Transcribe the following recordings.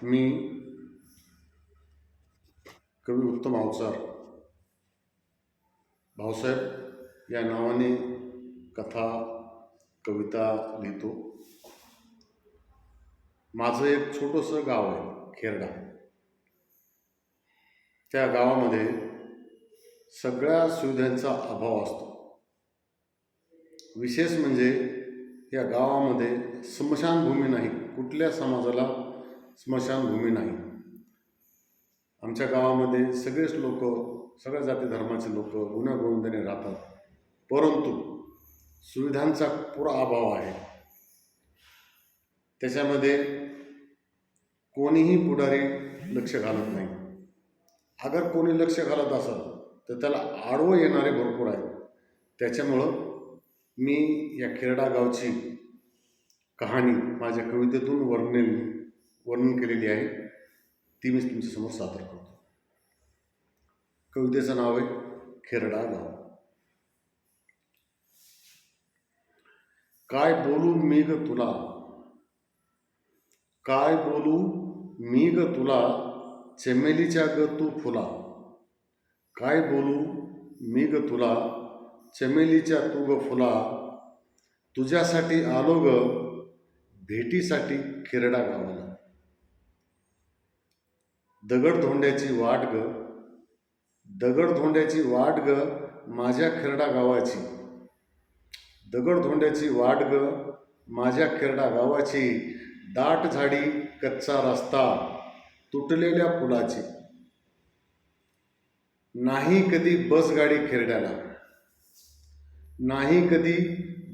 मी कवी उत्तम अवचार भाऊसाहेब या नावाने कथा कविता लिहितो. माझं एक छोटंसं गाव आहे खेरडा. त्या गावामध्ये सगळ्या सुविधांचा अभाव असतो. विशेष म्हणजे या गावामध्ये स्मशानभूमी नाही. कुठल्या समाजाला स्मशानभूमी नाही. आमच्या गावामध्ये सगळेच लोक, सगळ्या जाती धर्माचे लोक गुण्यागोविंदाने राहतात, परंतु सुविधांचा पुरा अभाव आहे. त्याच्यामध्ये कोणीही पुढारी लक्ष घालत नाही. अगर कोणी लक्ष घालत असेल तर त्याला आडवं येणारे भरपूर आहेत. त्याच्यामुळं मी या खेरडा गावची कहाणी माझ्या कवितेतून वर्णन केलेली आहे. ती मी तुमच्यासमोर सादर करतो. कवितेचं नाव आहे खेरडा गाव. काय बोलू मी ग तुला, काय बोलू मी ग तुला, चमेलीच्या ग तू फुला. काय बोलू मी ग तुला, चमेलीच्या तू ग फुला. तुझ्यासाठी आलो ग भेटीसाठी खेरडा गावाला. दगडधोंड्याची वाट ग, दगडधोंड्याची वाट ग माझ्या खेरडा गावाची. दगडधोंड्याची वाट ग माझ्या खेरडा गावाची. दाट झाडी कच्चा रस्ता तुटलेल्या पुलाची. नाही कधी बस गाडी खेरड्याला, नाही कधी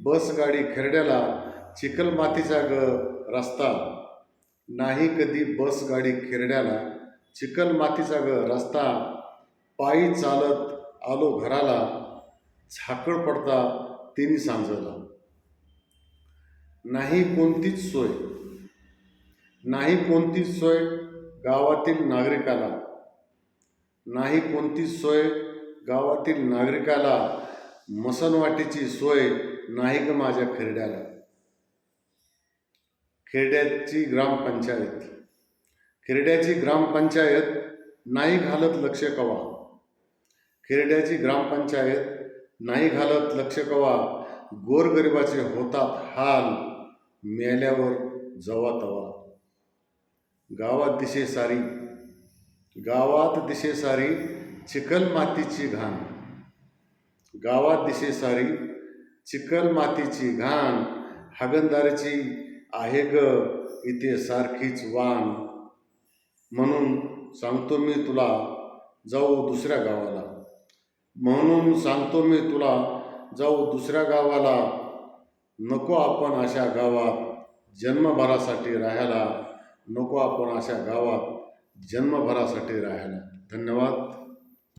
बस गाडी खेरड्याला. चिखल मातीचा ग रस्ता, नाही कधी बस गाडी खेरड्याला. चिखल मातीचा ग रस्ता. पायी चालत आलो घराला, झाकळ पडता तिन्ही सांजला. नाही कोणतीच सोय, नाही कोणतीच सोय गावातील नागरिकाला. नाही कोणतीच सोय गावातील नागरिकाला. मसणवाटीची सोय नाही ग माझ्या खेरड्याला. खेरड्याची ग्रामपंचायत, खेरड्याची ग्रामपंचायत नाही घालत लक्ष कवा. खेरड्याची ग्रामपंचायत नाही घालत लक्ष कवा. गोरगरिबाचे होतात हाल मेल्यावर जवा तवा. गावात दिसे सारी, गावात दिसे सारी चिखल मातीची घाण. गावात दिसे सारी चिखल मातीची घाण. हागणदारीची आहे ग इथे सारखीच वाण. म्हणून सांगतो मी तुला जाऊ दुसऱ्या गावाला. म्हणून सांगतो मी तुला जाऊ दुसऱ्या गावाला. नको आपण अशा गावात जन्मभरासाठी राहायला. नको आपण अशा गावात जन्मभरासाठी राहायला. धन्यवाद.